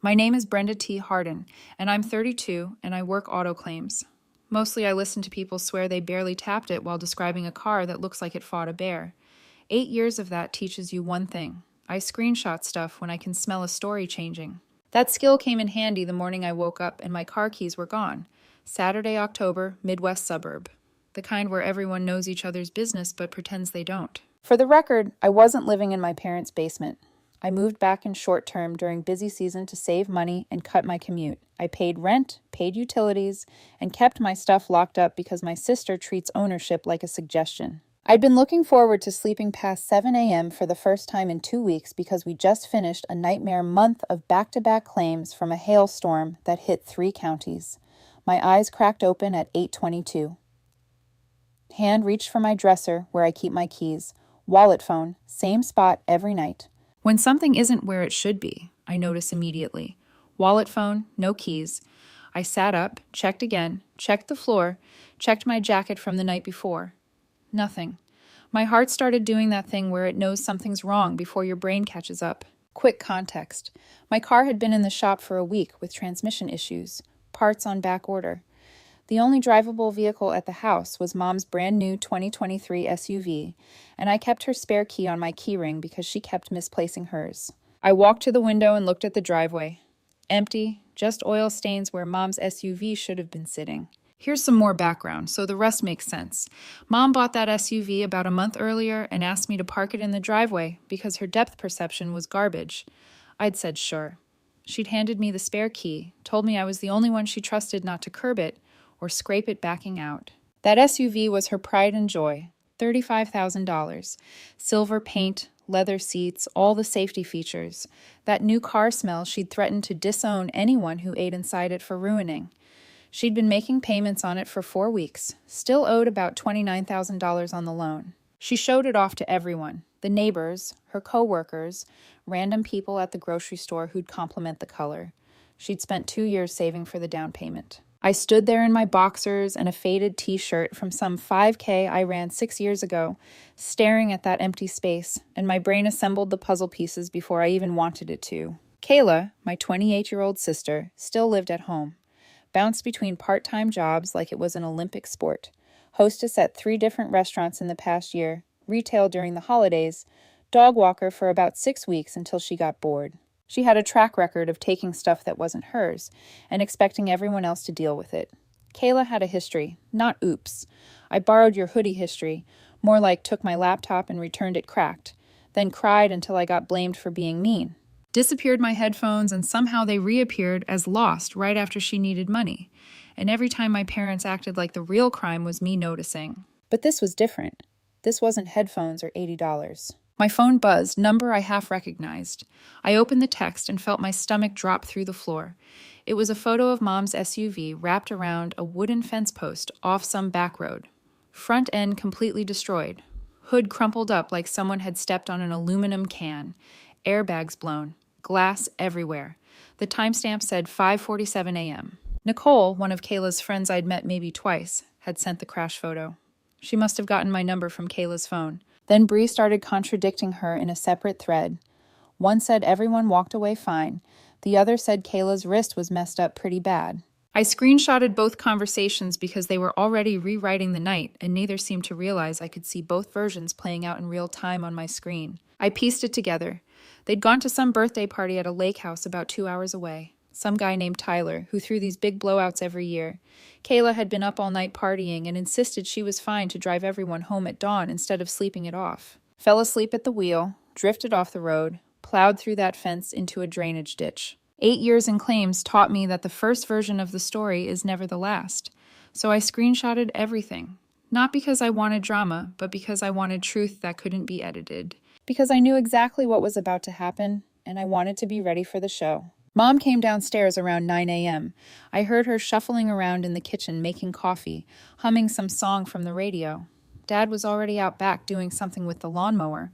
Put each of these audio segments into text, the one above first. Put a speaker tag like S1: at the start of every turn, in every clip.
S1: My name is Brenda T. Harden, and I'm 32, and I work auto claims. Mostly I listen to people swear they barely tapped it while describing a car that looks like it fought a bear. 8 years of that teaches you one thing. I screenshot stuff when I can smell a story changing. That skill came in handy the morning I woke up and my car keys were gone. Saturday, October, Midwest suburb. The kind where everyone knows each other's business but pretends they don't. For the record, I wasn't living in my parents' basement. I moved back in short term during busy season to save money and cut my commute. I paid rent, paid utilities, and kept my stuff locked up because my sister treats ownership like a suggestion. I'd been looking forward to sleeping past 7 a.m. for the first time in 2 weeks because we just finished a nightmare month of back-to-back claims from a hailstorm that hit 3 counties. My eyes cracked open at 8:22. Hand reached for my dresser where I keep my keys. Wallet phone, same spot every night. When something isn't where it should be, I notice immediately. Wallet phone, no keys. I sat up, checked again, checked the floor, checked my jacket from the night before. Nothing. My heart started doing that thing where it knows something's wrong before your brain catches up. Quick context. My car had been in the shop for a week with transmission issues, parts on back order. The only drivable vehicle at the house was Mom's brand new 2023 SUV, and I kept her spare key on my keyring because she kept misplacing hers. I walked to the window and looked at the driveway. Empty, just oil stains where Mom's SUV should have been sitting. Here's some more background, so the rest makes sense. Mom bought that SUV about a month earlier and asked me to park it in the driveway because her depth perception was garbage. I'd said sure. She'd handed me the spare key, told me I was the only one she trusted not to curb it or scrape it backing out. That SUV was her pride and joy, $35,000. Silver paint, leather seats, all the safety features. That new car smell she'd threatened to disown anyone who ate inside it for ruining. She'd been making payments on it for 4 weeks, still owed about $29,000 on the loan. She showed it off to everyone, the neighbors, her co-workers, random people at the grocery store who'd compliment the color. She'd spent 2 years saving for the down payment. I stood there in my boxers and a faded t-shirt from some 5K I ran 6 years ago, staring at that empty space, and my brain assembled the puzzle pieces before I even wanted it to. Kayla, my 28-year-old sister, still lived at home. Bounced between part-time jobs like it was an Olympic sport. Hostess at 3 different restaurants in the past year, retail during the holidays, dog walker for about 6 weeks until she got bored. She had a track record of taking stuff that wasn't hers and expecting everyone else to deal with it. Kayla had a history, not oops. I borrowed your hoodie history, more like took my laptop and returned it cracked, then cried until I got blamed for being mean. Disappeared my headphones and somehow they reappeared as lost right after she needed money. And every time my parents acted like the real crime was me noticing. But this was different. This wasn't headphones or $80. My phone buzzed, number I half recognized. I opened the text and felt my stomach drop through the floor. It was a photo of Mom's SUV wrapped around a wooden fence post off some back road. Front end completely destroyed. Hood crumpled up like someone had stepped on an aluminum can. Airbags blown. Glass everywhere. The timestamp said 5:47 a.m. Nicole, one of Kayla's friends I'd met maybe twice, had sent the crash photo. She must have gotten my number from Kayla's phone. Then Bree started contradicting her in a separate thread. One said everyone walked away fine. The other said Kayla's wrist was messed up pretty bad. I screenshotted both conversations because they were already rewriting the night, and neither seemed to realize I could see both versions playing out in real time on my screen. I pieced it together. They'd gone to some birthday party at a lake house about 2 hours away. Some guy named Tyler, who threw these big blowouts every year. Kayla had been up all night partying and insisted she was fine to drive everyone home at dawn instead of sleeping it off. Fell asleep at the wheel, drifted off the road, plowed through that fence into a drainage ditch. 8 years in claims taught me that the first version of the story is never the last. So I screenshotted everything. Not because I wanted drama, but because I wanted truth that couldn't be edited. Because I knew exactly what was about to happen, and I wanted to be ready for the show. Mom came downstairs around 9 a.m. I heard her shuffling around in the kitchen making coffee, humming some song from the radio. Dad was already out back doing something with the lawnmower.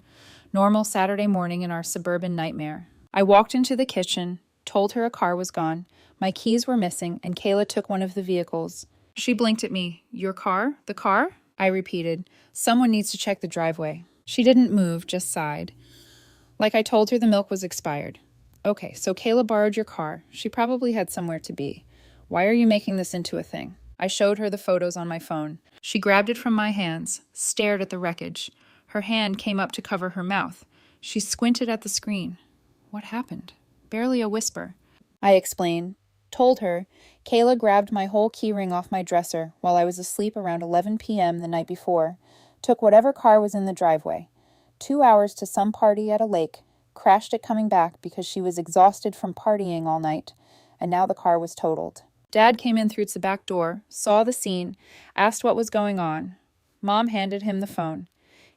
S1: Normal Saturday morning in our suburban nightmare. I walked into the kitchen, told her a car was gone, my keys were missing, and Kayla took one of the vehicles. She blinked at me. Your car? The car? I repeated. Someone needs to check the driveway. She didn't move, just sighed. Like I told her the milk was expired. Okay, so Kayla borrowed your car. She probably had somewhere to be. Why are you making this into a thing? I showed her the photos on my phone. She grabbed it from my hands, stared at the wreckage. Her hand came up to cover her mouth. She squinted at the screen. What happened? Barely a whisper. I explained. Told her, Kayla grabbed my whole keyring off my dresser while I was asleep around 11 p.m. the night before, took whatever car was in the driveway. 2 hours to some party at a lake, crashed it coming back because she was exhausted from partying all night, and now the car was totaled. Dad came in through the back door, saw the scene, asked what was going on. Mom handed him the phone.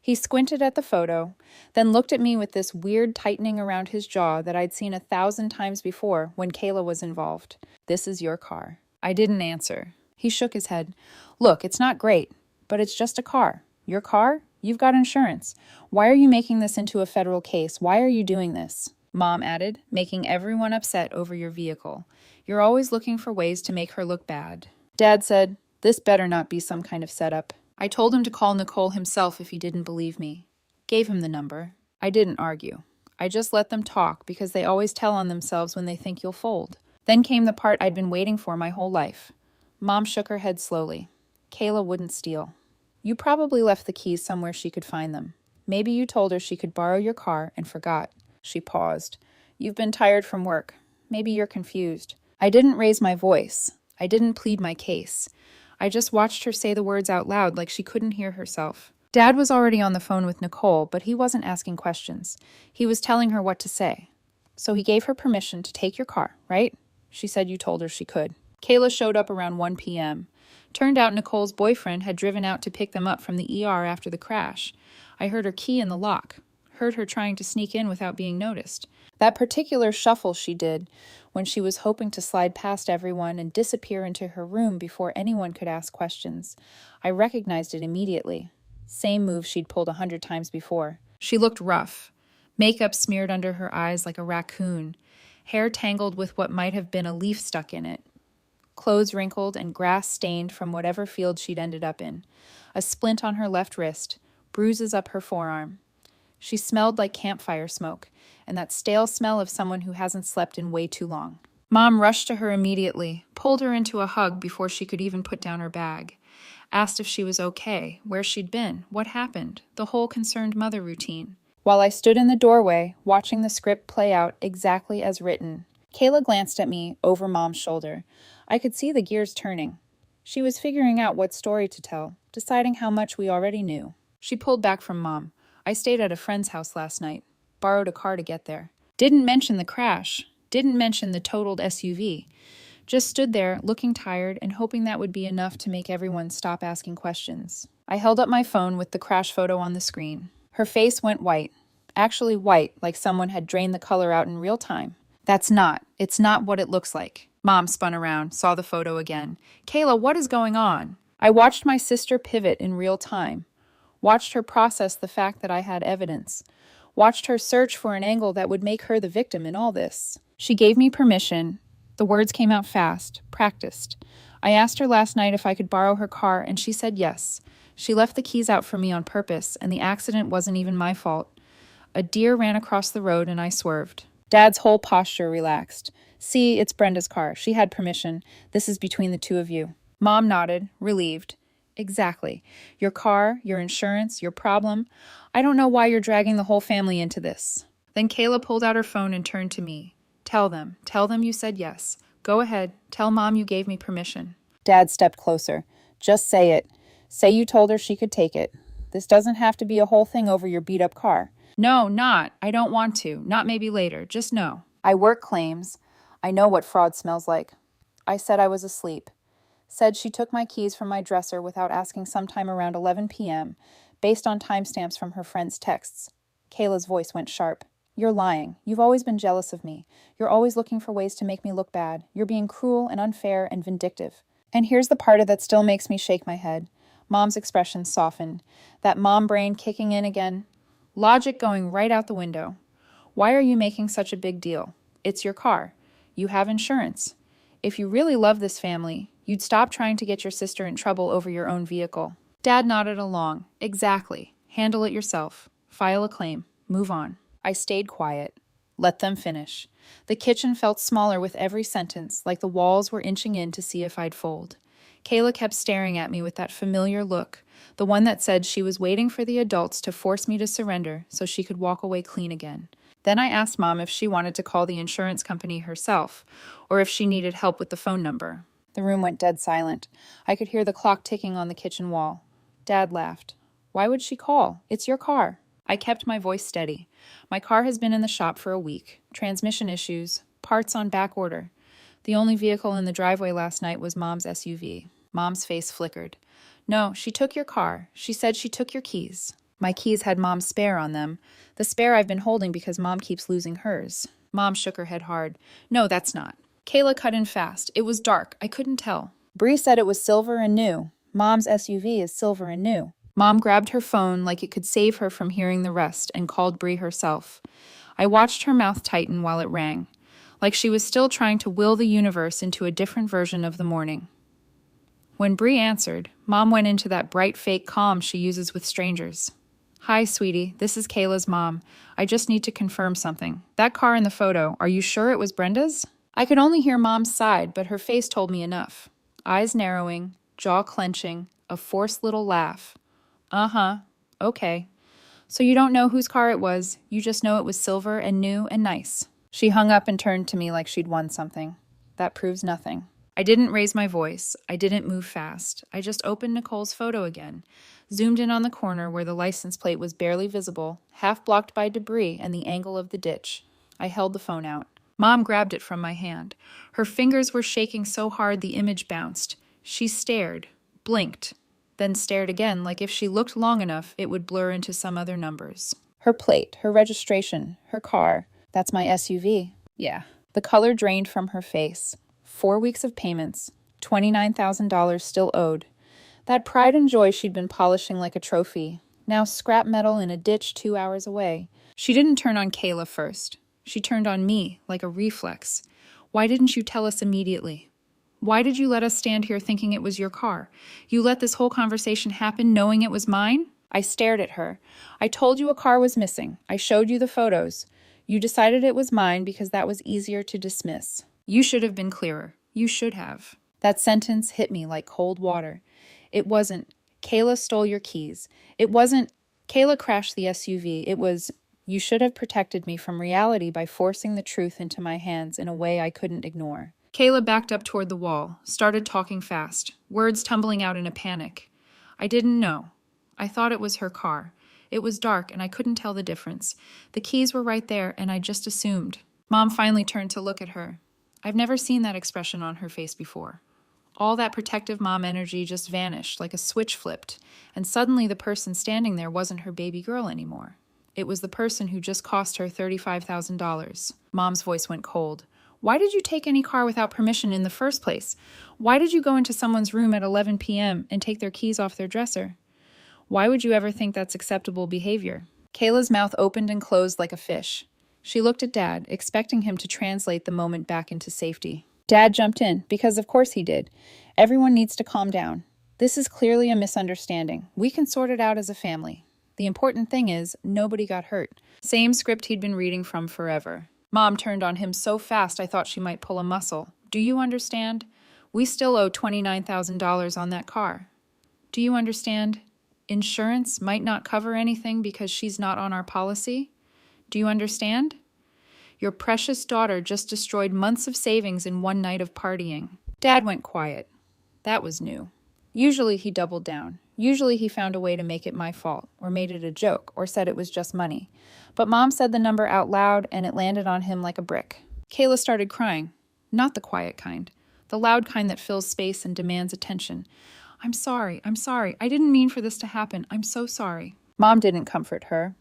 S1: He squinted at the photo, then looked at me with this weird tightening around his jaw that I'd seen 1,000 times before when Kayla was involved. This is your car. I didn't answer. He shook his head. Look, it's not great, but it's just a car. Your car? You've got insurance. Why are you making this into a federal case? Why are you doing this? Mom added, making everyone upset over your vehicle. You're always looking for ways to make her look bad. Dad said, this better not be some kind of setup. I told him to call Nicole himself if he didn't believe me. Gave him the number. I didn't argue. I just let them talk because they always tell on themselves when they think you'll fold. Then came the part I'd been waiting for my whole life. Mom shook her head slowly. Kayla wouldn't steal. You probably left the keys somewhere she could find them. Maybe you told her she could borrow your car and forgot. She paused. You've been tired from work. Maybe you're confused. I didn't raise my voice. I didn't plead my case. I just watched her say the words out loud like she couldn't hear herself. Dad was already on the phone with Nicole, but he wasn't asking questions. He was telling her what to say. So he gave her permission to take your car, right? She said you told her she could. Kayla showed up around 1 p.m. Turned out Nicole's boyfriend had driven out to pick them up from the ER after the crash. I heard her key in the lock. Heard her trying to sneak in without being noticed. That particular shuffle she did when she was hoping to slide past everyone and disappear into her room before anyone could ask questions. I recognized it immediately. Same move she'd pulled 100 times before. She looked rough. Makeup smeared under her eyes like a raccoon. Hair tangled with what might have been a leaf stuck in it. Clothes wrinkled and grass stained from whatever field she'd ended up in. A splint on her left wrist. Bruises up her forearm. She smelled like campfire smoke, and that stale smell of someone who hasn't slept in way too long. Mom rushed to her immediately, pulled her into a hug before she could even put down her bag. Asked if she was okay, where she'd been, what happened, the whole concerned mother routine. While I stood in the doorway, watching the script play out exactly as written, Kayla glanced at me over Mom's shoulder. I could see the gears turning. She was figuring out what story to tell, deciding how much we already knew. She pulled back from Mom. I stayed at a friend's house last night. Borrowed a car to get there. Didn't mention the crash. Didn't mention the totaled SUV. Just stood there, looking tired and hoping that would be enough to make everyone stop asking questions. I held up my phone with the crash photo on the screen. Her face went white. Actually white, like someone had drained the color out in real time. It's not what it looks like. Mom spun around, saw the photo again. Kayla, what is going on? I watched my sister pivot in real time. Watched her process the fact that I had evidence. Watched her search for an angle that would make her the victim in all this. She gave me permission. The words came out fast, practiced. I asked her last night if I could borrow her car, and she said yes. She left the keys out for me on purpose, and the accident wasn't even my fault. A deer ran across the road, and I swerved. Dad's whole posture relaxed. See, it's Brenda's car. She had permission. This is between the two of you. Mom nodded, relieved. Exactly. Your car, your insurance, your problem. I don't know why you're dragging the whole family into this. Then Kayla pulled out her phone and turned to me. Tell them you said yes. Go ahead. Tell Mom you gave me permission. Dad stepped closer. Just say it. Say you told her she could take it. This doesn't have to be a whole thing over your beat-up car. No, not. I don't want to. Not maybe later. Just no. I work claims. I know what fraud smells like. I said I was asleep. Said she took my keys from my dresser without asking sometime around 11 p.m., based on timestamps from her friend's texts. Kayla's voice went sharp. You're lying. You've always been jealous of me. You're always looking for ways to make me look bad. You're being cruel and unfair and vindictive. And here's the part of that still makes me shake my head. Mom's expression softened. That mom brain kicking in again. Logic going right out the window. Why are you making such a big deal? It's your car. You have insurance. If you really love this family, you'd stop trying to get your sister in trouble over your own vehicle. Dad nodded along. Exactly. Handle it yourself. File a claim. Move on. I stayed quiet. Let them finish. The kitchen felt smaller with every sentence, like the walls were inching in to see if I'd fold. Kayla kept staring at me with that familiar look, the one that said she was waiting for the adults to force me to surrender so she could walk away clean again. Then I asked Mom if she wanted to call the insurance company herself, or if she needed help with the phone number. The room went dead silent. I could hear the clock ticking on the kitchen wall. Dad laughed. Why would she call? It's your car. I kept my voice steady. My car has been in the shop for a week. Transmission issues, parts on back order. The only vehicle in the driveway last night was Mom's SUV. Mom's face flickered. No, she took your car. She said she took your keys. My keys had Mom's spare on them. The spare I've been holding because Mom keeps losing hers. Mom shook her head hard. No, that's not. Kayla cut in fast. It was dark. I couldn't tell. Bree said it was silver and new. Mom's SUV is silver and new. Mom grabbed her phone like it could save her from hearing the rest and called Bree herself. I watched her mouth tighten while it rang, like she was still trying to will the universe into a different version of the morning. When Bree answered, Mom went into that bright fake calm she uses with strangers. Hi, sweetie. This is Kayla's mom. I just need to confirm something. That car in the photo, are you sure it was Brenda's? I could only hear Mom's side, but her face told me enough. Eyes narrowing, jaw clenching, a forced little laugh. Uh-huh. Okay. So you don't know whose car it was. You just know it was silver and new and nice. She hung up and turned to me like she'd won something. That proves nothing. I didn't raise my voice. I didn't move fast. I just opened Nicole's photo again, zoomed in on the corner where the license plate was barely visible, half blocked by debris and the angle of the ditch. I held the phone out. Mom grabbed it from my hand. Her fingers were shaking so hard the image bounced. She stared, blinked, then stared again like if she looked long enough it would blur into some other numbers. Her plate, her registration, her car. That's my SUV. Yeah. The color drained from her face. 4 weeks of payments, $29,000 still owed. That pride and joy she'd been polishing like a trophy, now scrap metal in a ditch 2 hours away. She didn't turn on Kayla first. She turned on me, like a reflex. Why didn't you tell us immediately? Why did you let us stand here thinking it was your car? You let this whole conversation happen knowing it was mine? I stared at her. I told you a car was missing. I showed you the photos. You decided it was mine because that was easier to dismiss. You should have been clearer. You should have. That sentence hit me like cold water. It wasn't, Kayla stole your keys. It wasn't, Kayla crashed the SUV. It was, you should have protected me from reality by forcing the truth into my hands in a way I couldn't ignore. Kayla backed up toward the wall, started talking fast, words tumbling out in a panic. I didn't know. I thought it was her car. It was dark and I couldn't tell the difference. The keys were right there and I just assumed. Mom finally turned to look at her. I've never seen that expression on her face before. All that protective mom energy just vanished like a switch flipped, and suddenly the person standing there wasn't her baby girl anymore. It was the person who just cost her $35,000. Mom's voice went cold. Why did you take any car without permission in the first place? Why did you go into someone's room at 11 p.m. and take their keys off their dresser? Why would you ever think that's acceptable behavior? Kayla's mouth opened and closed like a fish. She looked at Dad, expecting him to translate the moment back into safety. Dad jumped in, because of course he did. Everyone needs to calm down. This is clearly a misunderstanding. We can sort it out as a family. The important thing is, nobody got hurt. Same script he'd been reading from forever. Mom turned on him so fast I thought she might pull a muscle. Do you understand? We still owe $29,000 on that car. Do you understand? Insurance might not cover anything because she's not on our policy. Do you understand? Your precious daughter just destroyed months of savings in one night of partying. Dad went quiet. That was new. Usually he doubled down. Usually he found a way to make it my fault, or made it a joke, or said it was just money. But Mom said the number out loud, and it landed on him like a brick. Kayla started crying. Not the quiet kind. The loud kind that fills space and demands attention. I'm sorry. I didn't mean for this to happen. I'm so sorry. Mom didn't comfort her.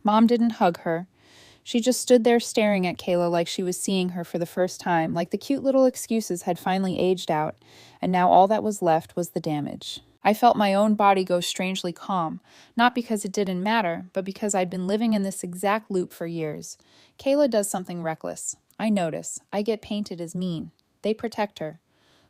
S1: Mom didn't hug her. She just stood there staring at Kayla like she was seeing her for the first time, like the cute little excuses had finally aged out, and now all that was left was the damage. I felt my own body go strangely calm, not because it didn't matter, but because I'd been living in this exact loop for years. Kayla does something reckless. I notice. I get painted as mean. They protect her.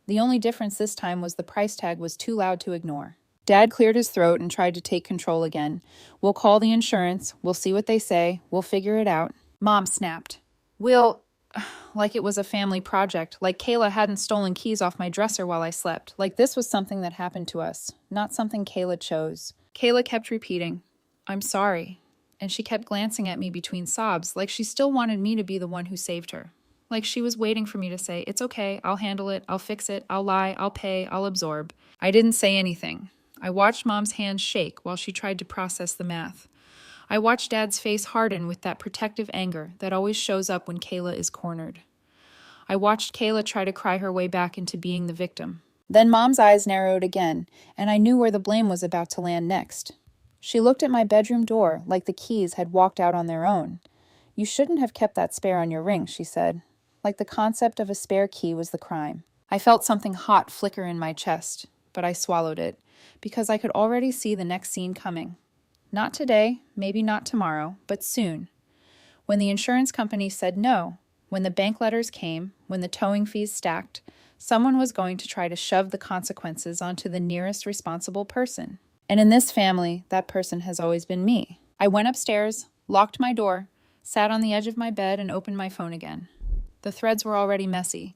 S1: The only difference this time was the price tag was too loud to ignore. Dad cleared his throat and tried to take control again. We'll call the insurance. We'll see what they say. We'll figure it out. Mom snapped. Will, like it was a family project, like Kayla hadn't stolen keys off my dresser while I slept, like this was something that happened to us, not something Kayla chose. Kayla kept repeating, "I'm sorry," and she kept glancing at me between sobs, like she still wanted me to be the one who saved her. Like she was waiting for me to say, "It's okay, I'll handle it, I'll fix it, I'll lie, I'll pay, I'll absorb." I didn't say anything. I watched Mom's hands shake while she tried to process the math. I watched Dad's face harden with that protective anger that always shows up when Kayla is cornered. I watched Kayla try to cry her way back into being the victim. Then Mom's eyes narrowed again, and I knew where the blame was about to land next. She looked at my bedroom door like the keys had walked out on their own. "You shouldn't have kept that spare on your ring," she said. Like the concept of a spare key was the crime. I felt something hot flicker in my chest, but I swallowed it, because I could already see the next scene coming. Not today, maybe not tomorrow, but soon. When the insurance company said no, when the bank letters came, when the towing fees stacked, someone was going to try to shove the consequences onto the nearest responsible person. And in this family, that person has always been me. I went upstairs, locked my door, sat on the edge of my bed, and opened my phone again. The threads were already messy.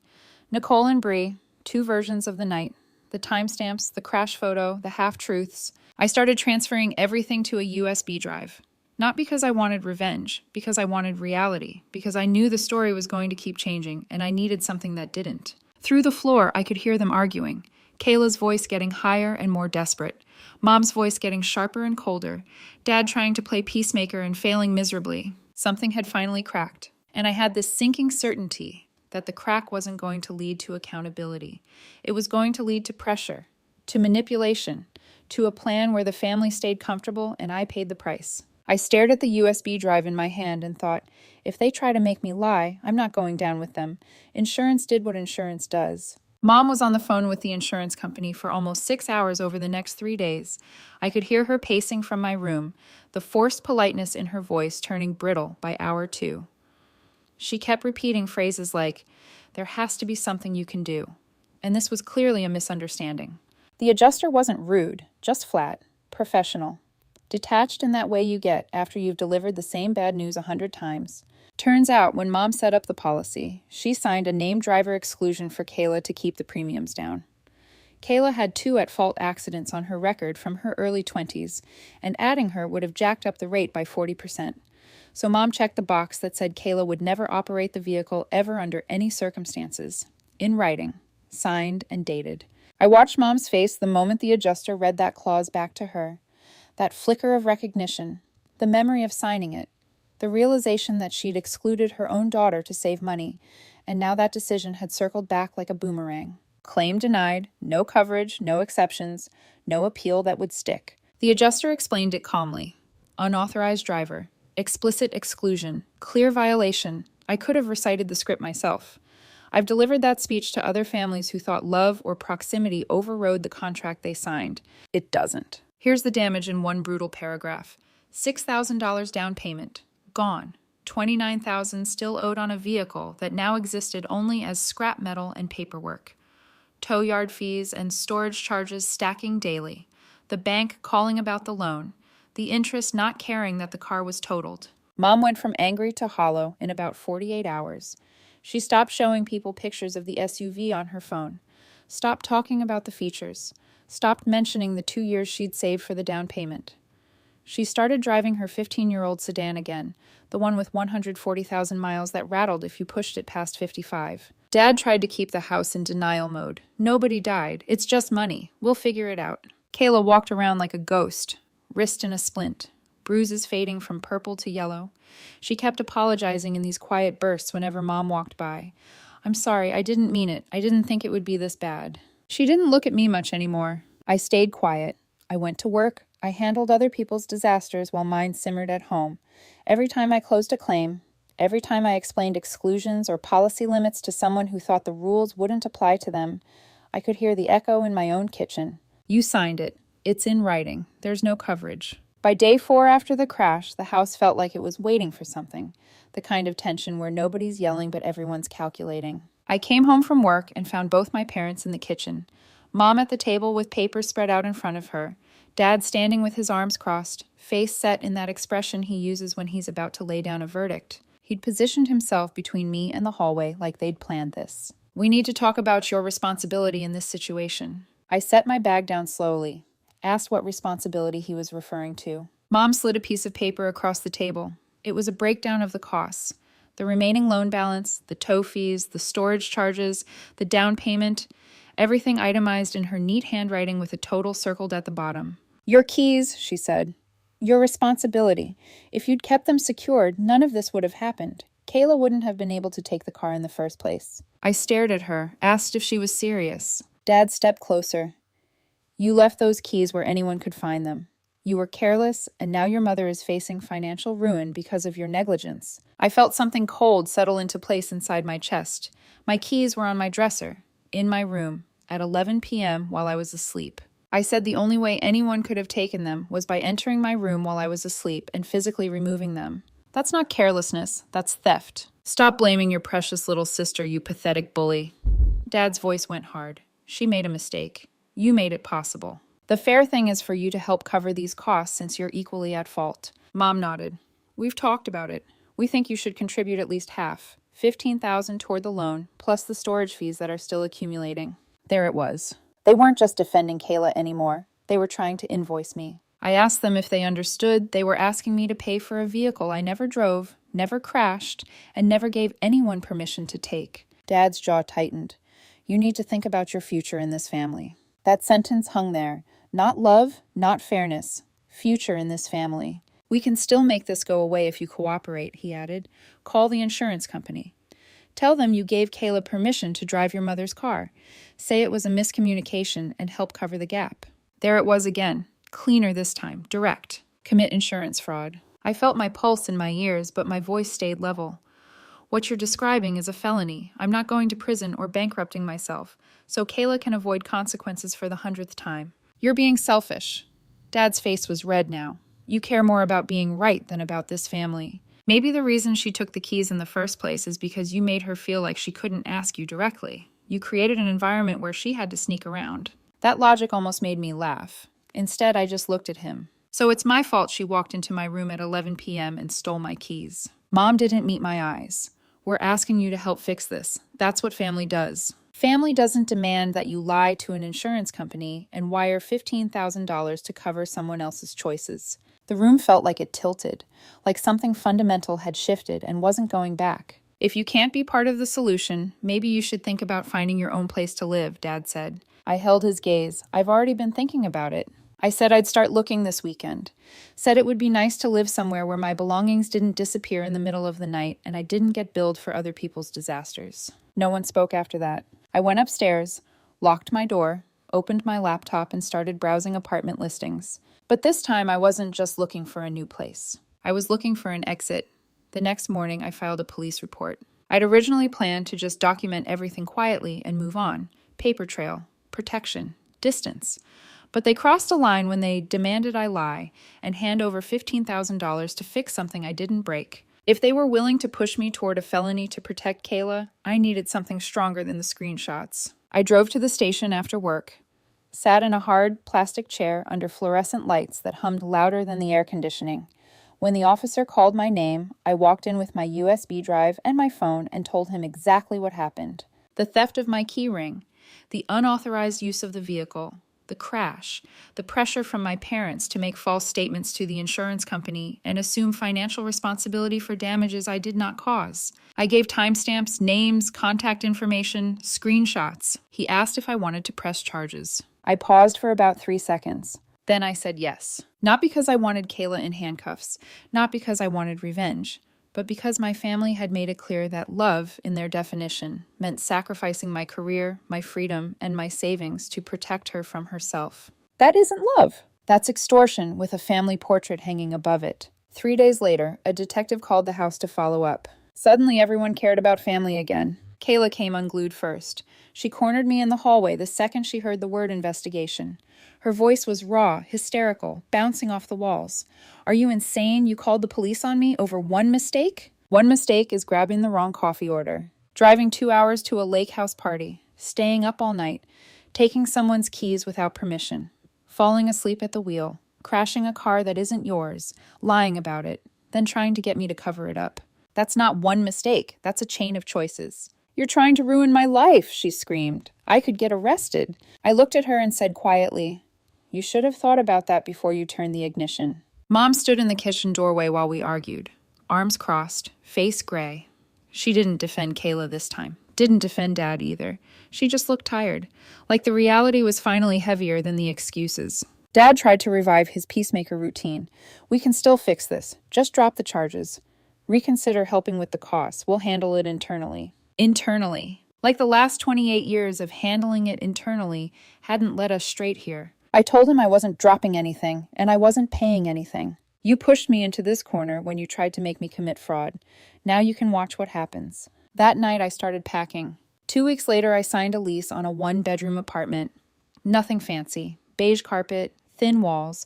S1: Nicole and Bree, two versions of the night. The timestamps, the crash photo, the half-truths. I started transferring everything to a USB drive. Not because I wanted revenge, because I wanted reality, because I knew the story was going to keep changing, and I needed something that didn't. Through the floor, I could hear them arguing. Kayla's voice getting higher and more desperate. Mom's voice getting sharper and colder. Dad trying to play peacemaker and failing miserably. Something had finally cracked. And I had this sinking certainty that the crack wasn't going to lead to accountability. It was going to lead to pressure, to manipulation, to a plan where the family stayed comfortable and I paid the price. I stared at the USB drive in my hand and thought, if they try to make me lie, I'm not going down with them. Insurance did what insurance does. Mom was on the phone with the insurance company for almost 6 hours over the next 3 days. I could hear her pacing from my room, the forced politeness in her voice turning brittle by hour 2. She kept repeating phrases like, "There has to be something you can do." And this was clearly a misunderstanding. The adjuster wasn't rude, just flat, professional. Detached in that way you get after you've delivered the same bad news 100 times. Turns out, when Mom set up the policy, she signed a named driver exclusion for Kayla to keep the premiums down. Kayla had 2 at-fault accidents on her record from her early 20s, and adding her would have jacked up the rate by 40%. So Mom checked the box that said Kayla would never operate the vehicle ever under any circumstances. In writing, signed and dated. I watched Mom's face the moment the adjuster read that clause back to her. That flicker of recognition, the memory of signing it, the realization that she'd excluded her own daughter to save money, and now that decision had circled back like a boomerang. Claim denied, no coverage, no exceptions, no appeal that would stick. The adjuster explained it calmly. Unauthorized driver. Explicit exclusion. Clear violation. I could have recited the script myself. I've delivered that speech to other families who thought love or proximity overrode the contract they signed. It doesn't. Here's the damage in one brutal paragraph. $6,000 down payment. Gone. $29,000 still owed on a vehicle that now existed only as scrap metal and paperwork. Tow yard fees and storage charges stacking daily. The bank calling about the loan. The interest not caring that the car was totaled. Mom went from angry to hollow in about 48 hours. She stopped showing people pictures of the SUV on her phone. Stopped talking about the features. Stopped mentioning the 2 years she'd saved for the down payment. She started driving her 15-year-old sedan again, the one with 140,000 miles that rattled if you pushed it past 55. Dad tried to keep the house in denial mode. Nobody died. It's just money. We'll figure it out. Kayla walked around like a ghost, wrist in a splint, bruises fading from purple to yellow. She kept apologizing in these quiet bursts whenever Mom walked by. "I'm sorry, I didn't mean it. I didn't think it would be this bad." She didn't look at me much anymore. I stayed quiet. I went to work. I handled other people's disasters while mine simmered at home. Every time I closed a claim, every time I explained exclusions or policy limits to someone who thought the rules wouldn't apply to them, I could hear the echo in my own kitchen. "You signed it. It's in writing. There's no coverage." By day 4 after the crash, the house felt like it was waiting for something, the kind of tension where nobody's yelling but everyone's calculating. I came home from work and found both my parents in the kitchen. Mom at the table with papers spread out in front of her. Dad standing with his arms crossed, face set in that expression he uses when he's about to lay down a verdict. He'd positioned himself between me and the hallway like they'd planned this. We need to talk about your responsibility in this situation. I set my bag down slowly, asked what responsibility he was referring to. Mom slid a piece of paper across the table. It was a breakdown of the costs. The remaining loan balance, the tow fees, the storage charges, the down payment, everything itemized in her neat handwriting with a total circled at the bottom. Your keys, she said. Your responsibility. If you'd kept them secured, none of this would have happened. Kayla wouldn't have been able to take the car in the first place. I stared at her, asked if she was serious. Dad stepped closer. You left those keys where anyone could find them. You were careless, and now your mother is facing financial ruin because of your negligence. I felt something cold settle into place inside my chest. My keys were on my dresser, in my room, at 11 p.m. while I was asleep. I said the only way anyone could have taken them was by entering my room while I was asleep and physically removing them. That's not carelessness, that's theft. Stop blaming your precious little sister, you pathetic bully. Dad's voice went hard. She made a mistake. You made it possible. The fair thing is for you to help cover these costs since you're equally at fault. Mom nodded. We've talked about it. We think you should contribute at least half, $15,000 toward the loan, plus the storage fees that are still accumulating. There it was. They weren't just defending Kayla anymore. They were trying to invoice me. I asked them if they understood they were asking me to pay for a vehicle I never drove, never crashed, and never gave anyone permission to take. Dad's jaw tightened. You need to think about your future in this family. That sentence hung there. Not love, not fairness. Future in this family. We can still make this go away if you cooperate, he added. Call the insurance company. Tell them you gave Kayla permission to drive your mother's car. Say it was a miscommunication and help cover the gap. There it was again. Cleaner this time. Direct. Commit insurance fraud. I felt my pulse in my ears, but my voice stayed level. What you're describing is a felony. I'm not going to prison or bankrupting myself, so Kayla can avoid consequences for the 100th time. You're being selfish. Dad's face was red now. You care more about being right than about this family. Maybe the reason she took the keys in the first place is because you made her feel like she couldn't ask you directly. You created an environment where she had to sneak around. That logic almost made me laugh. Instead, I just looked at him. So it's my fault she walked into my room at 11 p.m. and stole my keys. Mom didn't meet my eyes. We're asking you to help fix this. That's what family does. Family doesn't demand that you lie to an insurance company and wire $15,000 to cover someone else's choices. The room felt like it tilted, like something fundamental had shifted and wasn't going back. If you can't be part of the solution, maybe you should think about finding your own place to live, Dad said. I held his gaze. I've already been thinking about it. I said I'd start looking this weekend. Said it would be nice to live somewhere where my belongings didn't disappear in the middle of the night and I didn't get billed for other people's disasters. No one spoke after that. I went upstairs, locked my door, opened my laptop, and started browsing apartment listings. But this time I wasn't just looking for a new place. I was looking for an exit. The next morning I filed a police report. I'd originally planned to just document everything quietly and move on. Paper trail, protection, distance. But they crossed a line when they demanded I lie and hand over $15,000 to fix something I didn't break. If they were willing to push me toward a felony to protect Kayla, I needed something stronger than the screenshots. I drove to the station after work, sat in a hard plastic chair under fluorescent lights that hummed louder than the air conditioning. When the officer called my name, I walked in with my USB drive and my phone and told him exactly what happened. The theft of my key ring, the unauthorized use of the vehicle, the crash, the pressure from my parents to make false statements to the insurance company and assume financial responsibility for damages I did not cause. I gave timestamps, names, contact information, screenshots. He asked if I wanted to press charges. I paused for about 3 seconds. Then I said yes. Not because I wanted Kayla in handcuffs, not because I wanted revenge, but because my family had made it clear that love, in their definition, meant sacrificing my career, my freedom, and my savings to protect her from herself. That isn't love. That's extortion with a family portrait hanging above it. 3 days later, a detective called the house to follow up. Suddenly, everyone cared about family again. Kayla came unglued first. She cornered me in the hallway the second she heard the word investigation. Her voice was raw, hysterical, bouncing off the walls. Are you insane? You called the police on me over one mistake? One mistake is grabbing the wrong coffee order, driving 2 hours to a lake house party, staying up all night, taking someone's keys without permission, falling asleep at the wheel, crashing a car that isn't yours, lying about it, then trying to get me to cover it up. That's not one mistake. That's a chain of choices. You're trying to ruin my life, she screamed. I could get arrested. I looked at her and said quietly, you should have thought about that before you turned the ignition. Mom stood in the kitchen doorway while we argued, arms crossed, face gray. She didn't defend Kayla this time. Didn't defend Dad either. She just looked tired, like the reality was finally heavier than the excuses. Dad tried to revive his peacemaker routine. We can still fix this. Just drop the charges. Reconsider helping with the costs. We'll handle it internally. Internally. Like the last 28 years of handling it internally hadn't led us straight here. I told him I wasn't dropping anything, and I wasn't paying anything. You pushed me into this corner when you tried to make me commit fraud. Now you can watch what happens. That night I started packing. 2 weeks later I signed a lease on a 1-bedroom apartment. Nothing fancy. Beige carpet, thin walls.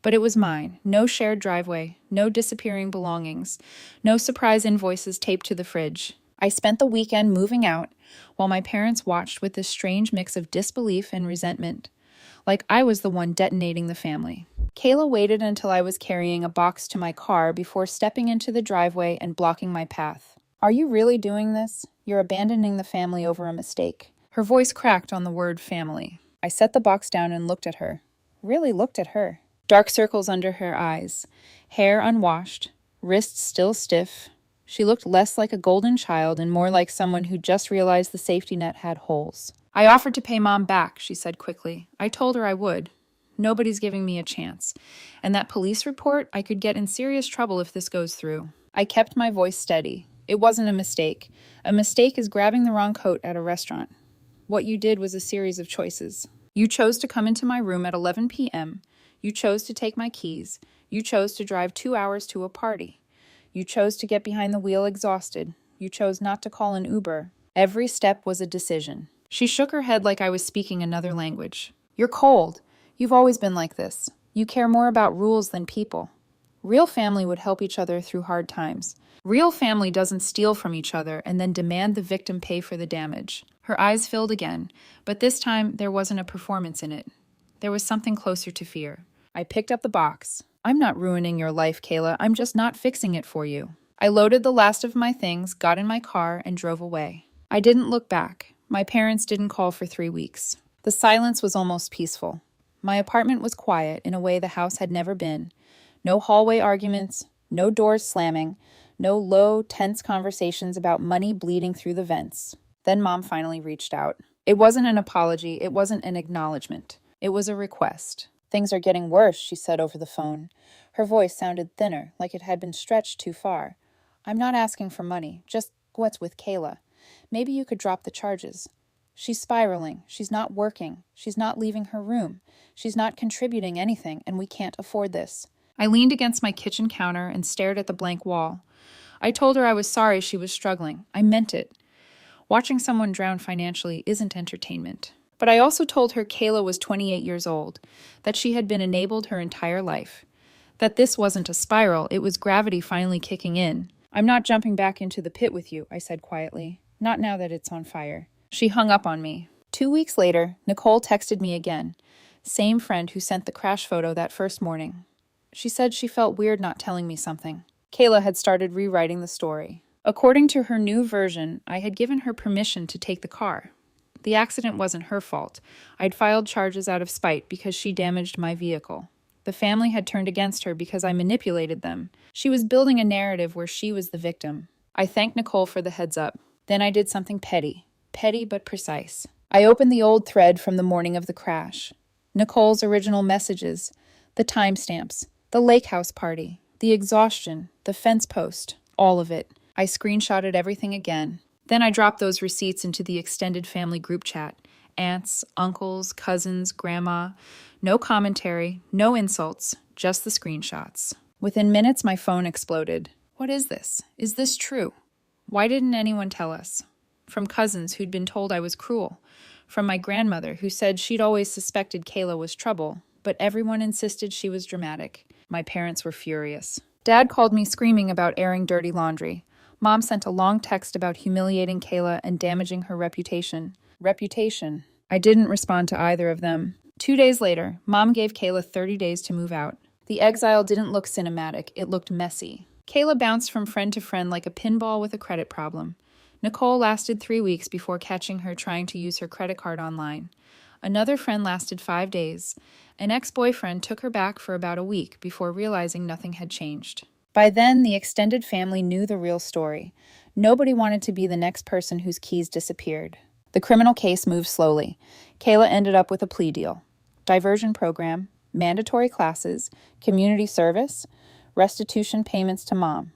S1: But it was mine. No shared driveway, no disappearing belongings, no surprise invoices taped to the fridge. I spent the weekend moving out while my parents watched with this strange mix of disbelief and resentment. Like I was the one detonating the family. Kayla waited until I was carrying a box to my car before stepping into the driveway and blocking my path. Are you really doing this? You're abandoning the family over a mistake. Her voice cracked on the word family. I set the box down and looked at her. Really looked at her. Dark circles under her eyes. Hair unwashed. Wrists still stiff. She looked less like a golden child and more like someone who just realized the safety net had holes. I offered to pay Mom back, she said quickly. I told her I would. Nobody's giving me a chance. And that police report, I could get in serious trouble if this goes through. I kept my voice steady. It wasn't a mistake. A mistake is grabbing the wrong coat at a restaurant. What you did was a series of choices. You chose to come into my room at 11 p.m. You chose to take my keys. You chose to drive 2 hours to a party. You chose to get behind the wheel exhausted. You chose not to call an Uber. Every step was a decision. She shook her head like I was speaking another language. You're cold. You've always been like this. You care more about rules than people. Real family would help each other through hard times. Real family doesn't steal from each other and then demand the victim pay for the damage. Her eyes filled again, but this time there wasn't a performance in it. There was something closer to fear. I picked up the box. I'm not ruining your life, Kayla. I'm just not fixing it for you. I loaded the last of my things, got in my car, and drove away. I didn't look back. My parents didn't call for 3 weeks. The silence was almost peaceful. My apartment was quiet in a way the house had never been. No hallway arguments, no doors slamming, no low, tense conversations about money bleeding through the vents. Then Mom finally reached out. It wasn't an apology, it wasn't an acknowledgement. It was a request. Things are getting worse, she said over the phone. Her voice sounded thinner, like it had been stretched too far. I'm not asking for money, just what's with Kayla. Maybe you could drop the charges. She's spiraling. She's not working. She's not leaving her room. She's not contributing anything, and we can't afford this. I leaned against my kitchen counter and stared at the blank wall. I told her I was sorry she was struggling. I meant it. Watching someone drown financially isn't entertainment. But I also told her Kayla was 28 years old, that she had been enabled her entire life, that this wasn't a spiral, it was gravity finally kicking in. I'm not jumping back into the pit with you, I said quietly. Not now that it's on fire. She hung up on me. 2 weeks later, Nicole texted me again. Same friend who sent the crash photo that first morning. She said she felt weird not telling me something. Kayla had started rewriting the story. According to her new version, I had given her permission to take the car. The accident wasn't her fault. I'd filed charges out of spite because she damaged my vehicle. The family had turned against her because I manipulated them. She was building a narrative where she was the victim. I thanked Nicole for the heads up. Then I did something petty. Petty but precise. I opened the old thread from the morning of the crash. Nicole's original messages, the timestamps, the lake house party, the exhaustion, the fence post, all of it. I screenshotted everything again. Then I dropped those receipts into the extended family group chat. Aunts, uncles, cousins, grandma. No commentary, no insults, just the screenshots. Within minutes, my phone exploded. What is this? Is this true? Why didn't anyone tell us? From cousins who'd been told I was cruel. From my grandmother who said she'd always suspected Kayla was trouble, but everyone insisted she was dramatic. My parents were furious. Dad called me screaming about airing dirty laundry. Mom sent a long text about humiliating Kayla and damaging her reputation. Reputation. I didn't respond to either of them. 2 days later, Mom gave Kayla 30 days to move out. The exile didn't look cinematic, it looked messy. Kayla bounced from friend to friend like a pinball with a credit problem. Nicole lasted 3 weeks before catching her trying to use her credit card online. Another friend lasted 5 days. An ex-boyfriend took her back for about a week before realizing nothing had changed. By then, the extended family knew the real story. Nobody wanted to be the next person whose keys disappeared. The criminal case moved slowly. Kayla ended up with a plea deal. Diversion program, mandatory classes, community service, restitution payments to mom.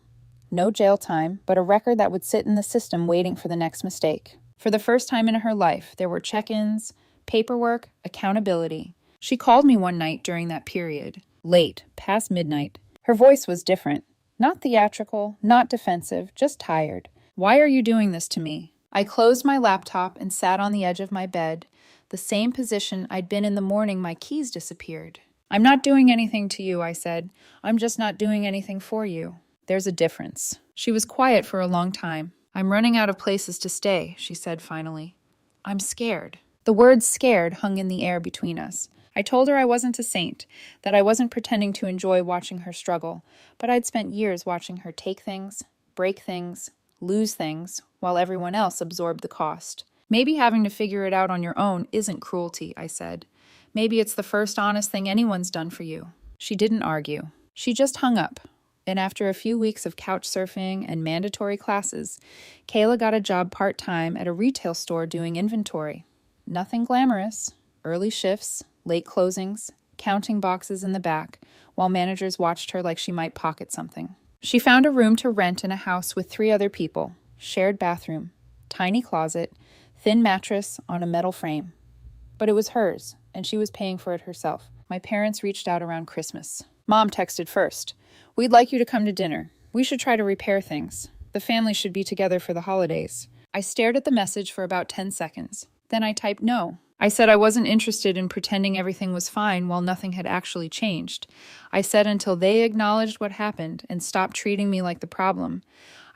S1: No jail time, but a record that would sit in the system waiting for the next mistake. For the first time in her life, there were check-ins, paperwork, accountability. She called me one night during that period, late, past midnight. Her voice was different. Not theatrical, not defensive, just tired. "Why are you doing this to me?" I closed my laptop and sat on the edge of my bed, the same position I'd been in the morning my keys disappeared. "I'm not doing anything to you," I said. "I'm just not doing anything for you." "There's a difference." She was quiet for a long time. "I'm running out of places to stay," she said finally. "I'm scared." The word scared hung in the air between us. I told her I wasn't a saint, that I wasn't pretending to enjoy watching her struggle, but I'd spent years watching her take things, break things, lose things, while everyone else absorbed the cost. "Maybe having to figure it out on your own isn't cruelty," I said. "Maybe it's the first honest thing anyone's done for you." She didn't argue. She just hung up. And after a few weeks of couch surfing and mandatory classes, Kayla got a job part-time at a retail store doing inventory. Nothing glamorous. Early shifts, late closings, counting boxes in the back, while managers watched her like she might pocket something. She found a room to rent in a house with 3 other people, shared bathroom, tiny closet, thin mattress on a metal frame. But it was hers, and she was paying for it herself. My parents reached out around Christmas. Mom texted first. "We'd like you to come to dinner. We should try to repair things. The family should be together for the holidays." I stared at the message for about 10 seconds. Then I typed no. I said I wasn't interested in pretending everything was fine while nothing had actually changed. I said until they acknowledged what happened and stopped treating me like the problem.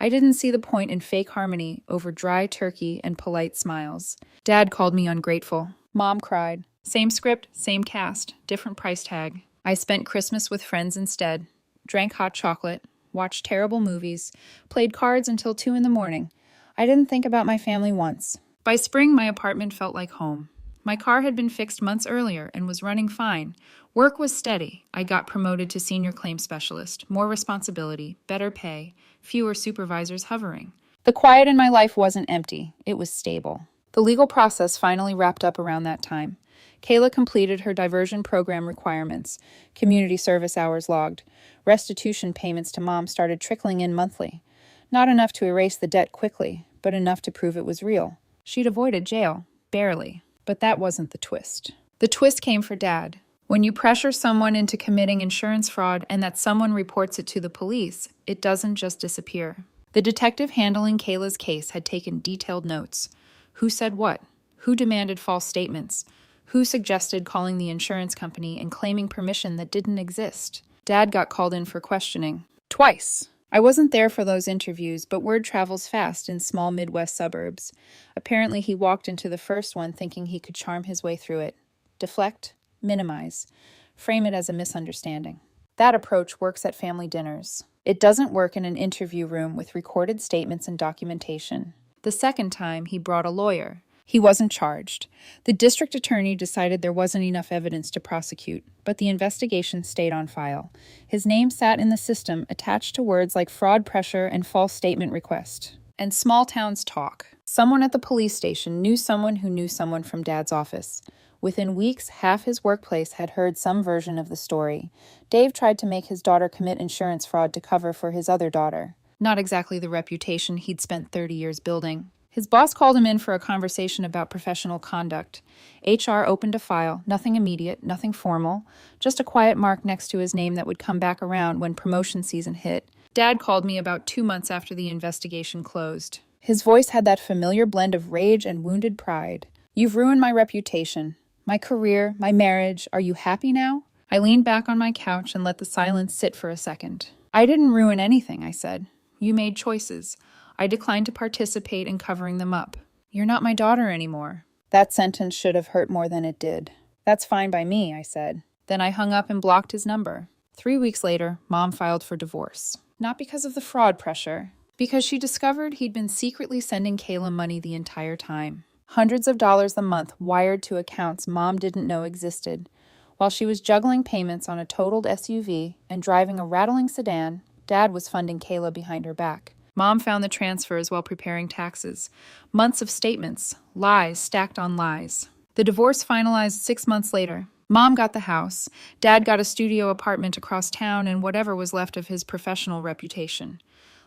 S1: I didn't see the point in fake harmony over dry turkey and polite smiles. Dad called me ungrateful. Mom cried. Same script, same cast, different price tag. I spent Christmas with friends instead. Drank hot chocolate, watched terrible movies, played cards until 2 in the morning. I didn't think about my family once. By spring, my apartment felt like home. My car had been fixed months earlier and was running fine. Work was steady. I got promoted to senior claims specialist, more responsibility, better pay, fewer supervisors hovering. The quiet in my life wasn't empty. It was stable. The legal process finally wrapped up around that time. Kayla completed her diversion program requirements, community service hours logged. Restitution payments to mom started trickling in monthly. Not enough to erase the debt quickly, but enough to prove it was real. She'd avoided jail, barely. But that wasn't the twist. The twist came for Dad. When you pressure someone into committing insurance fraud and that someone reports it to the police, it doesn't just disappear. The detective handling Kayla's case had taken detailed notes. Who said what? Who demanded false statements? Who suggested calling the insurance company and claiming permission that didn't exist? Dad got called in for questioning. Twice. I wasn't there for those interviews, but word travels fast in small Midwest suburbs. Apparently, he walked into the first one thinking he could charm his way through it. Deflect, minimize, frame it as a misunderstanding. That approach works at family dinners. It doesn't work in an interview room with recorded statements and documentation. The second time, he brought a lawyer. He wasn't charged. The district attorney decided there wasn't enough evidence to prosecute, but the investigation stayed on file. His name sat in the system attached to words like fraud pressure and false statement request. And small towns talk. Someone at the police station knew someone who knew someone from Dad's office. Within weeks, half his workplace had heard some version of the story. Dave tried to make his daughter commit insurance fraud to cover for his other daughter. Not exactly the reputation he'd spent 30 years building. His boss called him in for a conversation about professional conduct. HR opened a file, nothing immediate, nothing formal, just a quiet mark next to his name that would come back around when promotion season hit. Dad called me about 2 months after the investigation closed. His voice had that familiar blend of rage and wounded pride. "You've ruined my reputation, my career, my marriage. Are you happy now?" I leaned back on my couch and let the silence sit for a second. "I didn't ruin anything," I said. "You made choices. I declined to participate in covering them up. You're not my daughter anymore." That sentence should have hurt more than it did. "That's fine by me," I said. Then I hung up and blocked his number. 3 weeks later, Mom filed for divorce. Not because of the fraud pressure, because she discovered he'd been secretly sending Kayla money the entire time. Hundreds of dollars a month wired to accounts Mom didn't know existed. While she was juggling payments on a totaled SUV and driving a rattling sedan, Dad was funding Kayla behind her back. Mom found the transfers while preparing taxes. Months of statements, lies stacked on lies. The divorce finalized 6 months later. Mom got the house, Dad got a studio apartment across town and whatever was left of his professional reputation.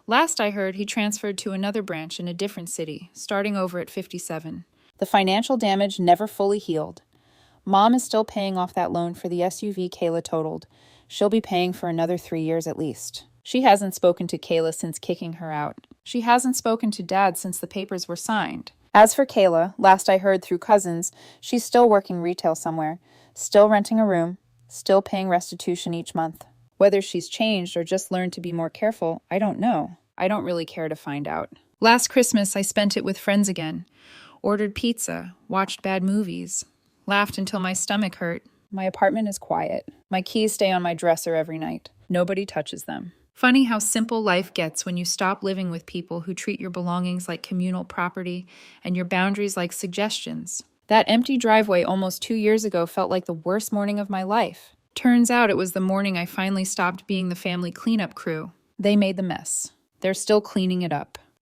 S1: Last I heard, he transferred to another branch in a different city, starting over at 57. The financial damage never fully healed. Mom is still paying off that loan for the SUV Kayla totaled. She'll be paying for another 3 years at least. She hasn't spoken to Kayla since kicking her out. She hasn't spoken to Dad since the papers were signed. As for Kayla, last I heard through cousins, she's still working retail somewhere, still renting a room, still paying restitution each month. Whether she's changed or just learned to be more careful, I don't know. I don't really care to find out. Last Christmas, I spent it with friends again. Ordered pizza, watched bad movies, laughed until my stomach hurt. My apartment is quiet. My keys stay on my dresser every night. Nobody touches them. Funny how simple life gets when you stop living with people who treat your belongings like communal property and your boundaries like suggestions. That empty driveway almost 2 years ago felt like the worst morning of my life. Turns out it was the morning I finally stopped being the family cleanup crew. They made the mess. They're still cleaning it up.